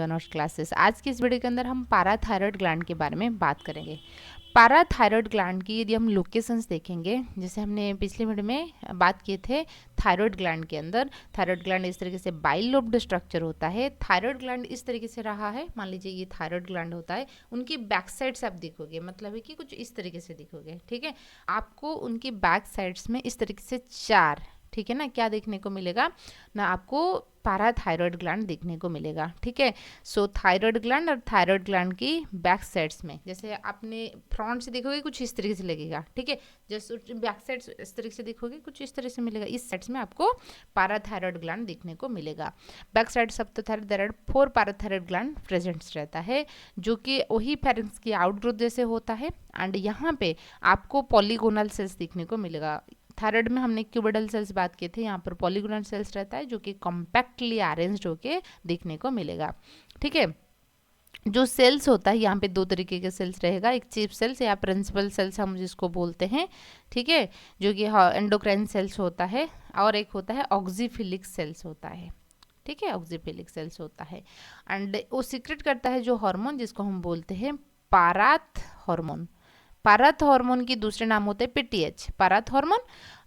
Honours classes. आज की इस वीडियो के अंदर हम पाराथायरॉयड ग्लैंड के बारे में बात करेंगे। पाराथायरॉयड ग्लैंड की यदि हम लोकेशंस देखेंगे, जैसे हमने पिछले वीडियो में बात किए थे, थायराइड ग्लैंड के अंदर थायराइड ग्लैंड इस तरीके से बाइल लोब्ड स्ट्रक्चर होता है। थायराइड ग्लैंड इस तरीके से रहा है, मान लीजिए ये थायराइड ग्लैंड होता है, उनकी बैक साइड से आप दिखोगे, मतलब है कि कुछ इस तरीके से दिखोगे, ठीक है। आपको उनकी बैक साइड्स में इस तरीके से चार, ठीक है ना, क्या देखने को मिलेगा ना, आपको पाराथायरॉयड ग्लैंड देखने को मिलेगा, ठीक है। सो थायराइड ग्लैंड और थायराइड ग्लैंड की बैक साइड्स में, जैसे आपने फ्रंट से देखोगे कुछ इस तरीके से लगेगा, ठीक है। जैसे बैक साइड इस तरीके से देखोगे कुछ इस तरह से मिलेगा, इस साइड्स में आपको पाराथायरॉयड ग्लैंड देखने को मिलेगा। बैक साइड सब तो थायराइड 4 पाराथायरॉयड ग्लैंड प्रेजेंट्स रहता है, जो कि वही फेरिंक्स की आउटग्रोथ जैसे होता है। एंड यहाँ पे आपको पॉलीगोनल सेल्स देखने को मिलेगा। थायराइड में हमने क्यूबिडल सेल्स बात किए थे, यहाँ पर पॉलीगोनल सेल्स रहता है, जो कि कॉम्पैक्टली अरेंज्ड होके देखने को मिलेगा, ठीक है। जो सेल्स होता है, यहाँ पे दो तरीके के सेल्स रहेगा, एक चीफ सेल्स या प्रिंसिपल सेल्स हम जिसको बोलते हैं, ठीक है, जो कि एंडोक्राइन सेल्स होता है, और एक होता है ऑक्सीफिलिक सेल्स होता है, ठीक है, ऑक्सीफिलिक सेल्स होता है। एंड वो सीक्रेट करता है जो हार्मोन, जिसको हम बोलते हैं पाराथ हार्मोन। पाराथ हार्मोन की दूसरे नाम होते हैं पीटीएच, पाराथ हार्मोन,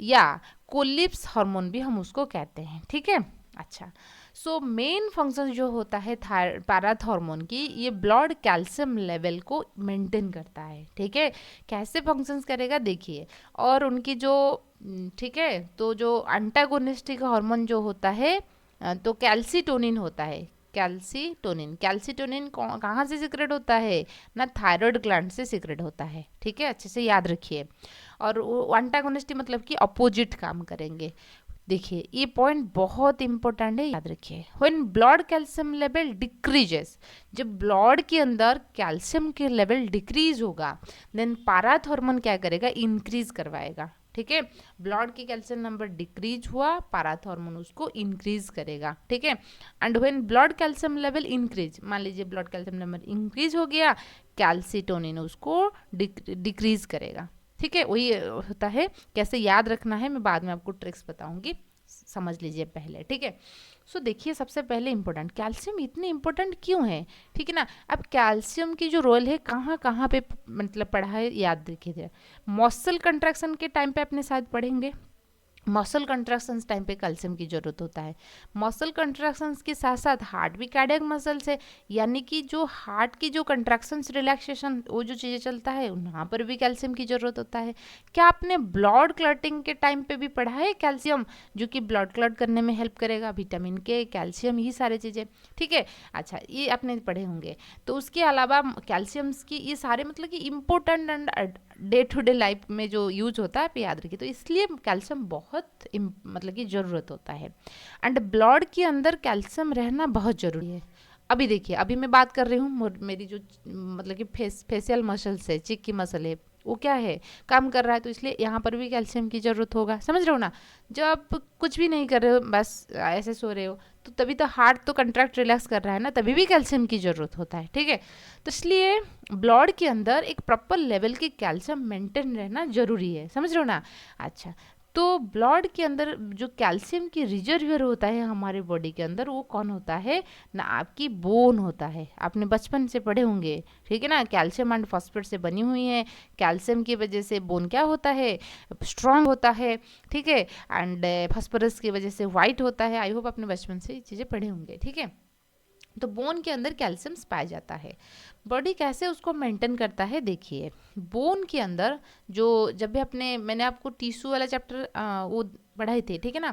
या कोलिप्स हार्मोन भी हम उसको कहते हैं, ठीक है। अच्छा, सो मेन फंक्शन जो होता है पाराथ हार्मोन की, ये ब्लड कैल्शियम लेवल को मेंटेन करता है, ठीक है। कैसे फंक्शंस करेगा देखिए, और उनकी जो, ठीक है, तो जो एंटागोनिस्टिक हार्मोन जो होता है, तो कैल्सीटोनिन होता है, कैल्सीटोनिन। कैल्सीटोनिन कहाँ से सीक्रेट होता है ना, थायराइड ग्लैंड से सीक्रेट होता है, ठीक है, अच्छे से याद रखिए। और एंटागोनिस्ट मतलब कि अपोजिट काम करेंगे। देखिए ये पॉइंट बहुत इंपॉर्टेंट है, याद रखिए। When blood calcium level decreases, जब ब्लड के अंदर कैल्शियम के लेवल डिक्रीज होगा, देन पाराथ हार्मोन क्या करेगा, इंक्रीज करवाएगा, ठीक है। ब्लड की कैल्शियम नंबर डिक्रीज हुआ, पाराथ हार्मोन उसको इंक्रीज करेगा, ठीक है। And when blood calcium level increase, मान लीजिए ब्लड कैल्शियम नंबर इंक्रीज हो गया, कैल्सीटोनिन उसको डिक्रीज करेगा, ठीक है। वही होता है, कैसे याद रखना है मैं बाद में आपको ट्रिक्स बताऊंगी, समझ लीजिए पहले, ठीक है। सो देखिए, सबसे पहले इंपॉर्टेंट, कैल्शियम इतने इंपॉर्टेंट क्यों है, ठीक है ना। अब कैल्शियम की जो रोल है कहाँ कहाँ पे मतलब पढ़ा है, याद रखिए। मसल कंट्रैक्शन के टाइम पे अपने शायद पढ़ेंगे, मसल कंट्रैक्शंस टाइम पे कैल्शियम की ज़रूरत होता है। मसल कंट्रैक्शंस के साथ साथ हार्ट भी कार्डियक मसल्स है, यानी कि जो हार्ट की जो कंट्रैक्शंस रिलैक्सेशन वो जो चीज़ें चलता है, वहाँ पर भी कैल्शियम की ज़रूरत होता है। क्या आपने ब्लड क्लॉटिंग के टाइम पे भी पढ़ा है कैल्शियम, जो कि ब्लड क्लॉट करने में हेल्प करेगा, विटामिन के, कैल्शियम, ये सारी चीज़ें, ठीक है। अच्छा, ये आपने पढ़े होंगे। तो उसके अलावा कैल्शियम्स की ये सारे मतलब कि important and day to day life में जो यूज होता है, आप याद रखिए। तो इसलिए कैल्शियम बहुत मतलब कि ज़रूरत होता है। एंड ब्लड के अंदर कैल्शियम रहना बहुत ज़रूरी है। अभी देखिए, अभी मैं बात कर रही हूँ, मेरी जो मतलब कि फेशियल मसल्स है, चिक की मसल है, वो क्या है, काम कर रहा है, तो इसलिए यहाँ पर भी कैल्शियम की ज़रूरत होगा, समझ रहे हो ना। जब कुछ भी नहीं कर रहे हो, बस ऐसे सो रहे हो, तो तभी तो हार्ट तो कंट्रैक्ट रिलैक्स कर रहा है ना, तभी भी कैल्शियम की ज़रूरत होता है, ठीक है। तो इसलिए ब्लड के अंदर एक प्रॉपर लेवल की कैल्शियम मेंटेन रहना जरूरी है, समझ रहे हो ना। अच्छा, तो ब्लड के अंदर जो कैल्शियम की रिजर्वियर होता है हमारे बॉडी के अंदर, वो कौन होता है ना, आपकी बोन होता है। आपने बचपन से पढ़े होंगे, ठीक है ना, कैल्शियम एंड फॉस्फेट से बनी हुई है। कैल्शियम की वजह से बोन क्या होता है, स्ट्रांग होता है, ठीक है। एंड फास्फोरस की वजह से वाइट होता है। आई होप आपने बचपन से ये चीज़ें पढ़े होंगे, ठीक है। तो बोन के अंदर कैल्शियम पाया जाता है। बॉडी कैसे उसको मेंटेन करता है, देखिए। बोन के अंदर जो, जब भी मैंने आपको टिश्यू वाला चैप्टर वो पढ़ाई थी, ठीक है ना,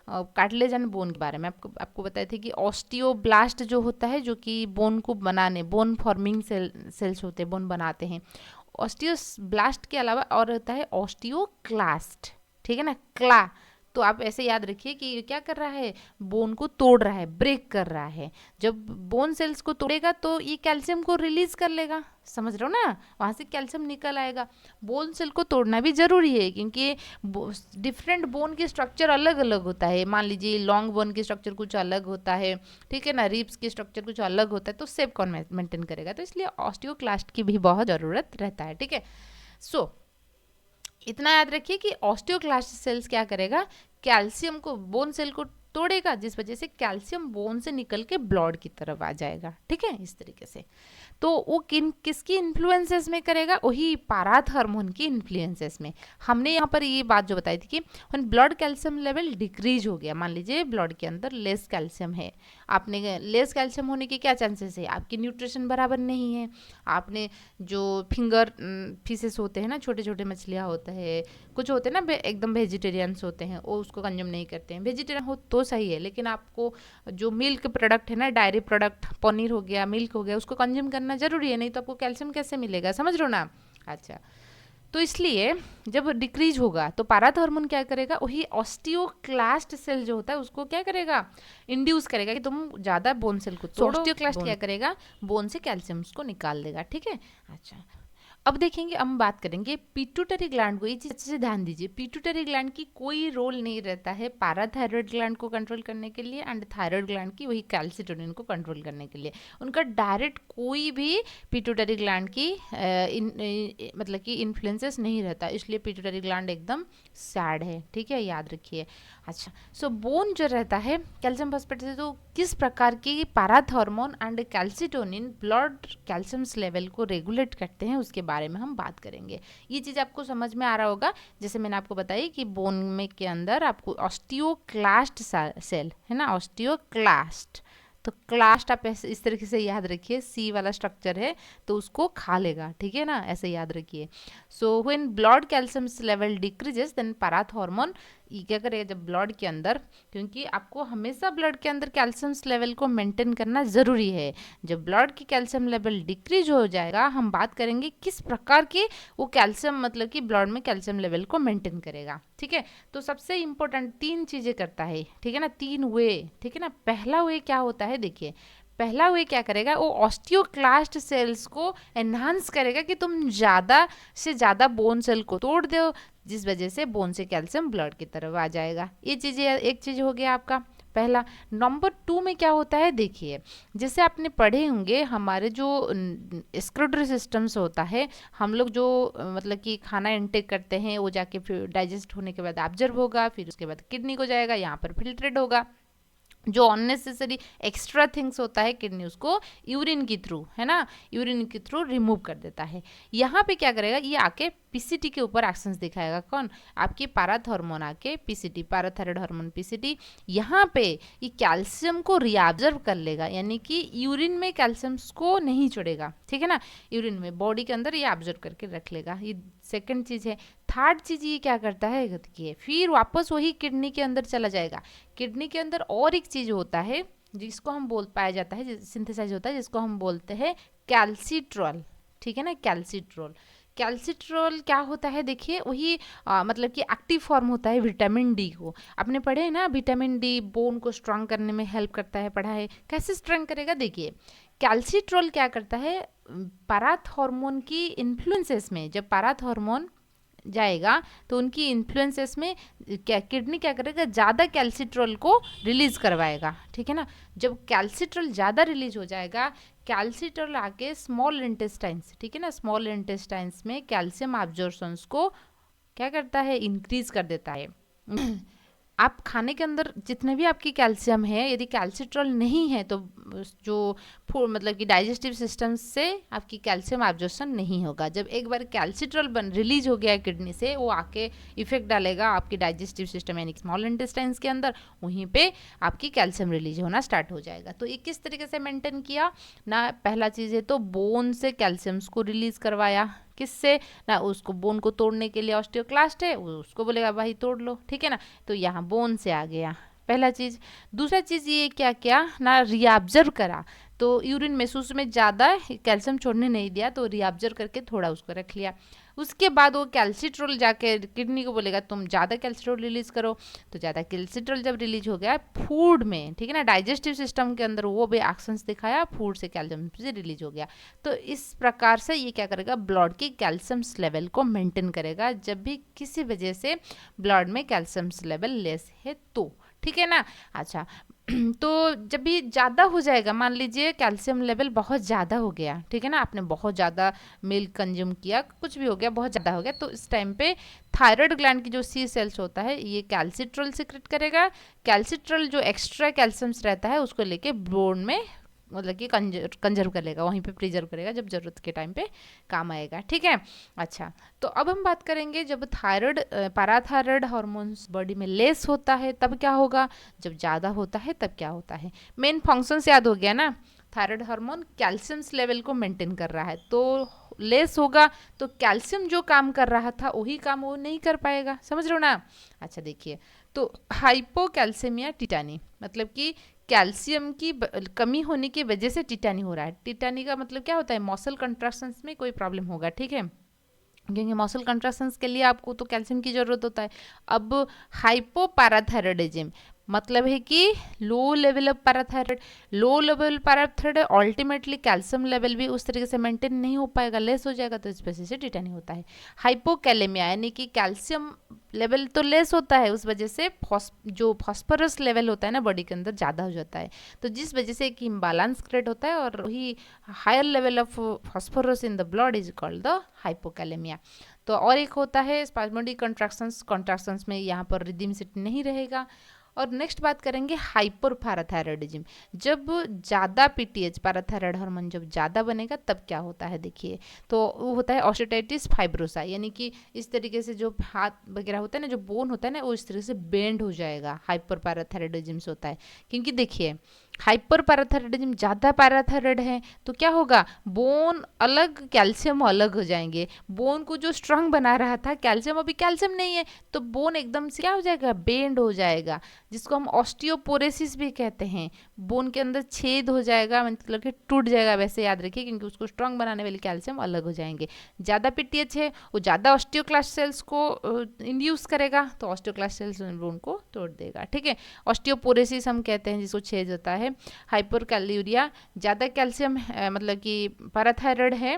कार्टिलेज एंड बोन के बारे में आपको बताए थे कि ऑस्टियोब्लास्ट जो होता है, जो कि बोन को बनाने, बोन फॉर्मिंग सेल्स होते हैं, बोन बनाते हैं। ऑस्टियोब्लास्ट के अलावा और होता है ऑस्टियोक्लास्ट, ठीक है ना, क्ला। तो आप ऐसे याद रखिए कि क्या कर रहा है, बोन को तोड़ रहा है, ब्रेक कर रहा है। जब बोन सेल्स को तोड़ेगा तो ये कैल्शियम को रिलीज कर लेगा, समझ रहे हो ना, वहाँ से कैल्शियम निकल आएगा। बोन सेल को तोड़ना भी जरूरी है, क्योंकि डिफरेंट बोन के स्ट्रक्चर अलग अलग होता है। मान लीजिए लॉन्ग बोन के स्ट्रक्चर कुछ अलग होता है, ठीक है ना, रिब्स के स्ट्रक्चर कुछ अलग होता है, तो शेप कौन मेंटेन करेगा, तो इसलिए ऑस्टियोक्लास्ट की भी बहुत ज़रूरत रहता है, ठीक है। सो इतना याद रखिए कि ऑस्टियोक्लास्ट सेल्स क्या करेगा, कैल्शियम को, बोन सेल को तोड़ेगा, जिस वजह से कैल्शियम बोन से निकल के ब्लड की तरफ आ जाएगा। ठीक है, इस तरीके से। तो वो किसकी इन्फ्लुएंसेस में करेगा? वही पाराथ हार्मोन की इन्फ्लुएंसेस में। हमने यहाँ पर ये बात जो बताई थी कि ब्लड कैल्शियम लेवल डिक्रीज हो गया, मान लीजिए ब्लड के अंदर लेस कैल्शियम है, आपने लेस कैल्शियम होने के क्या चांसेस है? आपकी न्यूट्रिशन बराबर नहीं है, आपने जो फिंगर फिशेस होते हैं ना, छोटे छोटे मछलियाँ होते हैं, कुछ होते हैं ना एकदम वेजिटेरियंस होते हैं, वो उसको कंज्यूम नहीं करते हैं। वेजिटेरियन हो तो सही है, लेकिन आपको जो मिल्क प्रोडक्ट है ना, डायरी प्रोडक्ट, पनीर हो गया, मिल्क हो गया, उसको कंज्यूम करना जरूरी है, नहीं तो आपको कैल्शियम कैसे मिलेगा, समझ रहे हो ना? अच्छा, तो इसलिए जब डिक्रीज होगा तो पाराथ हार्मोन क्या करेगा? वही ऑस्टियोक्लास्ट सेल जो होता है उसको क्या करेगा? इंड्यूस करेगा कि तुम ज्यादा बोन सेल को तोड़ो। ऑस्टियोक्लास्ट क्या करेगा? बोन से कैल्शियम को निकाल देगा। ठीक है, अच्छा, अब देखेंगे, हम बात करेंगे पिट्यूटरी ग्लैंड को। ये चीज अच्छे से ध्यान दीजिए, पिट्यूटरी ग्लैंड की कोई रोल नहीं रहता है पाराथायरॉयड ग्लैंड को कंट्रोल करने के लिए एंड थायराइड ग्लैंड की वही कैल्सिटोनिन को कंट्रोल करने के लिए। उनका डायरेक्ट कोई भी पिट्यूटरी ग्लैंड की मतलब कि इन्फ्लुएंसेस नहीं रहता, इसलिए पिट्यूटरी ग्लैंड एकदम सैड है। ठीक है, याद रखिए। अच्छा, सो बोन जो रहता है कैल्शियम फॉस्फेट से, तो किस प्रकार की parathormone and calcitonin blood calcium level को रेगुलेट करते हैं उसके बारे में हम बात करेंगे। ये चीज़ आपको समझ में आ रहा होगा, जैसे मैंने आपको बताई कि बोन में के अंदर आपको ऑस्टियोक्लास्ट सेल है ना, ऑस्टियोक्लास्ट, तो क्लास्ट आप ऐसे इस तरीके से याद रखिए, सी वाला स्ट्रक्चर है तो उसको खा लेगा। ठीक है ना, ऐसे याद रखिए। So when blood calcium level decreases then parathormone ये क्या करेगा? जब ब्लड के अंदर, क्योंकि आपको हमेशा ब्लड के अंदर कैल्शियम लेवल को मेंटेन करना ज़रूरी है। जब ब्लड की कैल्शियम लेवल डिक्रीज हो जाएगा, हम बात करेंगे किस प्रकार के वो कैल्शियम मतलब कि ब्लड में कैल्शियम लेवल को मेंटेन करेगा। ठीक है, तो सबसे इंपॉर्टेंट 3 चीज़ें करता है। ठीक है ना, 3 वे। ठीक है ना, पहला वे क्या होता है? देखिए, पहला वे क्या करेगा? वो ऑस्टियोक्लास्ट सेल्स को एनहांस करेगा कि तुम ज़्यादा से ज़्यादा बोन सेल को तोड़ दो, जिस वजह से बोन से कैल्शियम ब्लड की तरफ आ जाएगा। ये चीज़ें, एक चीज़ हो गया आपका पहला। नंबर 2 में क्या होता है? देखिए, जैसे आपने पढ़े होंगे हमारे जो स्क्रोटरी सिस्टम्स होता है, हम लोग जो मतलब कि खाना इनटेक करते हैं वो जाके फिर डाइजेस्ट होने के बाद ऑब्जर्व होगा, फिर उसके बाद किडनी को जाएगा, यहाँ पर फिल्ट्रेट होगा। जो अननेसेसरी एक्स्ट्रा थिंग्स होता है किडनी उसको यूरिन के थ्रू, है ना, यूरिन के थ्रू रिमूव कर देता है। यहाँ पे क्या करेगा? ये आके पीसीटी के ऊपर एक्शंस दिखाएगा। कौन? आपकी पाराथ हार्मोन आके पीसीटी, पाराथायरॉयड हार्मोन पीसीटी, यहाँ पे ये कैल्शियम को रिअब्जर्व कर लेगा, यानी कि यूरिन में कैल्शियम को नहीं छोड़ेगा। ठीक है ना, यूरिन में बॉडी के अंदर ये ऑब्जर्व करके रख लेगा। ये सेकंड चीज़ है। थर्ड चीज़ ये क्या करता है? देखिए, फिर वापस वही किडनी के अंदर चला जाएगा। किडनी के अंदर और एक चीज़ होता है जिसको हम पाया जाता है, सिंथेसाइज होता है, जिसको हम बोलते हैं कैल्सिट्रॉल। ठीक है ना, कैल्सिट्रॉल। कैल्सिट्रॉल क्या होता है? देखिए, वही मतलब कि एक्टिव फॉर्म होता है विटामिन डी को। आपने पढ़े है ना, विटामिन डी बोन को स्ट्रांग करने में हेल्प करता है, पढ़ा है। कैसे स्ट्रांग करेगा? देखिए, कैल्सिट्रॉल क्या करता है? पाराथ हार्मोन की इन्फ्लुएंसेस में, जब पाराथ हार्मोन जाएगा तो उनकी इन्फ्लुएंसेस में क्या किडनी क्या करेगा? ज़्यादा कैल्सिट्रॉल को रिलीज करवाएगा। ठीक है ना, जब कैल्सिट्रॉल ज़्यादा रिलीज हो जाएगा, कैल्सिट्रॉल आके स्मॉल इंटेस्टाइन्स, ठीक है ना, स्मॉल इंटेस्टाइन्स में कैल्शियम एब्जॉर्प्शंस को क्या करता है? इंक्रीज कर देता है। आप खाने के अंदर जितने भी आपकी कैल्शियम है, यदि कैल्सिट्रॉल नहीं है तो जो फूड मतलब कि डाइजेस्टिव सिस्टम से आपकी कैल्शियम एब्जॉर्प्शन नहीं होगा। जब एक बार कैल्सिट्रॉल रिलीज हो गया किडनी से, वो आके इफेक्ट डालेगा आपकी डाइजेस्टिव सिस्टम यानी स्मॉल इंटेस्टाइन्स के अंदर, वहीं पे आपकी कैल्शियम रिलीज होना स्टार्ट हो जाएगा। तो ये किस तरीके से मेंटेन किया ना? पहला चीज़ है तो बोन से कैल्शियम्स को रिलीज करवाया। किससे? ना, उसको बोन को तोड़ने के लिए ऑस्टियोक्लास्ट है, उसको बोलेगा भाई तोड़ लो। ठीक है ना, तो यहाँ बोन से आ गया पहला चीज़। दूसरा चीज़ ये क्या किया ना? रिअब्जर्व करा, तो यूरिन में उसमें ज़्यादा कैल्शियम छोड़ने नहीं दिया, तो रिअब्जर्व करके थोड़ा उसको रख लिया। उसके बाद वो कैल्सिट्रॉल जाके किडनी को बोलेगा तुम ज़्यादा कैल्सिट्रॉल रिलीज करो, तो ज़्यादा कैल्सिट्रॉल जब रिलीज हो गया फूड में, ठीक है ना, डाइजेस्टिव सिस्टम के अंदर वो भी एक्शंस दिखाया, फूड से कैल्शियम से रिलीज हो गया। तो इस प्रकार से ये क्या करेगा? ब्लड की कैल्शियम लेवल को मेंटेन करेगा जब भी किसी वजह से ब्लड में कैल्शियम लेवल लेस है तो। ठीक है ना। अच्छा, तो जब भी ज़्यादा हो जाएगा, मान लीजिए कैल्शियम लेवल बहुत ज़्यादा हो गया, ठीक है ना, आपने बहुत ज़्यादा मिल्क कंज्यूम किया, कुछ भी हो गया, बहुत ज़्यादा हो गया, तो इस टाइम पे थायराइड ग्लैंड की जो सी सेल्स होता है ये कैल्सिट्रॉल सिक्रेट करेगा। कैल्सिट्रॉल जो एक्स्ट्रा कैल्शियम्स रहता है उसको लेके बोन में मतलब कि कंजर्व कर लेगा, वहीं पे प्रिजर्व करेगा, जब जरूरत के टाइम पे काम आएगा, ठीक है। अच्छा, तो अब हम बात करेंगे जब थायराइड पैराथायराइड हार्मोन्स बॉडी में लेस होता है तब क्या होगा, जब ज़्यादा होता है तब क्या होता है। मेन फंक्शंस याद हो गया ना, थायराइड हार्मोन कैल्शियम्स लेवल को मेंटेन कर रहा है, तो लेस होगा तो कैल्शियम जो काम कर रहा था वही काम वो नहीं कर पाएगा, समझ रहे हो ना। अच्छा देखिए, तो हाइपोकैल्सीमिया टिटानी मतलब कि कैल्शियम की कमी होने की वजह से टिटानी हो रहा है। टिटानी का मतलब क्या होता है, मसल कंट्रैक्शंस में कोई प्रॉब्लम होगा, ठीक है, क्योंकि मसल कंट्रैक्शंस के लिए आपको तो कैल्शियम की ज़रूरत होता है। अब हाइपोपैराथायरॉयडिज्म मतलब है कि low level of parathyroid, low level parathyroid ultimately calcium level भी उस तरीके से मेंटेन नहीं हो पाएगा, लेस हो जाएगा, तो इस वजह से टिटानी होता है। हाइपोकैलेमिया यानी कि कैल्शियम लेवल तो लेस होता है, उस वजह से जो फॉस्फोरस लेवल होता है ना बॉडी के अंदर ज़्यादा हो जाता है, तो जिस वजह से एक इम्बालांस क्रिएट होता है और वही higher level of phosphorus in the blood is called the hypokalemia. तो और एक होता है स्पाज्मोडिक कॉन्ट्रैक्शंस, कॉन्ट्रैक्शंस में यहाँ पर रिदम सेट नहीं रहेगा। और नेक्स्ट बात करेंगे हाइपर पैराथायरॉयडिज्म, जब ज़्यादा पीटीएच पैराथायरॉयड हार्मोन जब ज़्यादा बनेगा तब क्या होता है, देखिए, तो वो होता है ऑस्टियोटाइटिस फाइब्रोसा, यानी कि इस तरीके से जो हाथ वगैरह होता है ना, जो बोन होता है ना, वो इस तरीके से बेंड हो जाएगा, हाइपर पैराथायरॉयडिज्म से होता है। क्योंकि देखिए हाइपर पैराथायरॉयडिज्म, ज़्यादा पैराथायरॉयड है तो क्या होगा, बोन अलग कैल्शियम अलग हो जाएंगे, बोन को जो स्ट्रांग बना रहा था कैल्शियम, अभी कैल्शियम नहीं है, तो बोन एकदम से क्या हो जाएगा, बेंड हो जाएगा, जिसको हम ऑस्टियोपोरोसिस भी कहते हैं। बोन के अंदर छेद हो जाएगा, मतलब कि टूट जाएगा, वैसे याद रखिए, क्योंकि उसको स्ट्रांग बनाने वाले कैल्शियम अलग हो जाएंगे। ज़्यादा पीटीएच है, वो ज़्यादा ऑस्टियोक्लास्ट सेल्स को इंड्यूस करेगा, तो ऑस्टियोक्लास्ट सेल्स बोन को तोड़ देगा, ठीक है। ऑस्टियोपोरोसिस हम कहते हैं जिसको छेद होता है। हाइपरकैल्यूरिया, ज़्यादा कैल्शियम मतलब कि पैराथायराइड है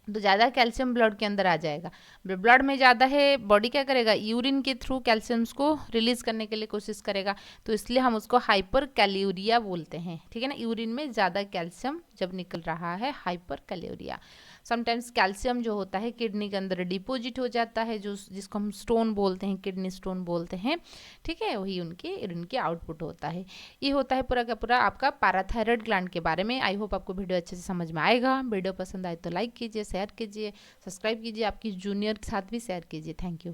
तो ज़्यादा कैल्शियम ब्लड के अंदर आ जाएगा, ब्लड में ज़्यादा है, बॉडी क्या करेगा, यूरिन के थ्रू कैल्शियम्स को रिलीज करने के लिए कोशिश करेगा, तो इसलिए हम उसको हाइपर कैल्यूरिया बोलते हैं, ठीक है ना। यूरिन में ज़्यादा कैल्शियम जब निकल रहा है, हाइपर कैल्यूरिया। समटाइम्स कैल्शियम जो होता है किडनी के अंदर डिपोजिट हो जाता है, जो जिसको हम स्टोन बोलते हैं, किडनी स्टोन बोलते हैं, ठीक है, वही उनके यूरिन के आउटपुट होता है। ये होता है पूरा का पूरा आपका पैराथायराइड ग्लैंड के बारे में। आई होप आपको वीडियो अच्छे से समझ में आएगा। वीडियो पसंद आए तो लाइक कीजिए, शेयर कीजिए, सब्सक्राइब कीजिए, आपकी जूनियर के साथ भी शेयर कीजिए। Thank you.